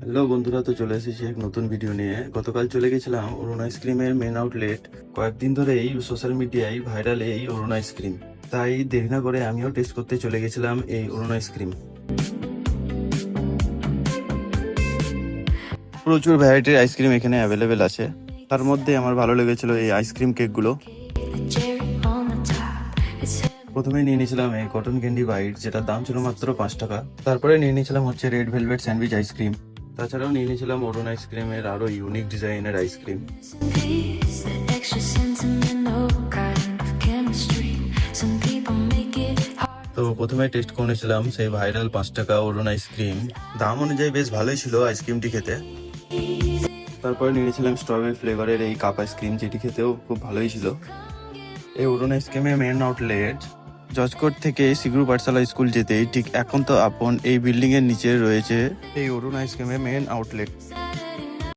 Hello বন্ধুরা, তো চলে এসেছি এক নতুন ভিডিও নিয়ে। গতকাল চলে গেছিলাম অরুণ আইসক্রিমের মেন আউটলেট। কয়েকদিন ধরেই সোশ্যাল মিডিয়ায় ভাইরাল এই অরুণ আইসক্রিম, তাই দেরি না করে আমিও টেস্ট করতে চলে গেছিলাম এই অরুণ আইসক্রিম। প্রচুর ভ্যারাইটির আইসক্রিম এখানে অ্যাভেলেবেল আছে। তার মধ্যে আমার ভালো লেগেছিল এই আইসক্রিম কেকগুলো। প্রথমে নিয়ে নিয়েছিলাম এই কটন ক্যান্ডি বাইট, যেটার দাম ছিল মাত্র 5 টাকা। তারপরে নিয়ে নিয়েছিলাম হচ্ছে রেড ভেলভেট স্যান্ডউইচ আইসক্রিম। তাছাড়াও নিয়ে নিয়েছিলাম অরুণ আইসক্রিমের আরো ইউনিক ডিজাইনের আইসক্রিম। তো প্রথমে টেস্ট করেছিলাম সেই ভাইরাল 5 টাকা অরুণ আইসক্রিম। দাম অনুযায়ী বেশ ভালোই ছিল আইসক্রিমটি খেতে। তারপরে নিয়ে নিয়েছিলাম স্ট্রবেরি ফ্লেভারের এই কাপ আইসক্রিম, যেটি খেতেও খুব ভালোই ছিল। এই অরুণ আইসক্রিমের মেন আউটলেট জজকোট থেকে সিগ্রু পাঠশালা স্কুল যেতেই ঠিক এখন তো আপন এই বিল্ডিং এর নিচে রয়েছে এই অরুণ আইসক্রিমের মেন আউটলেট।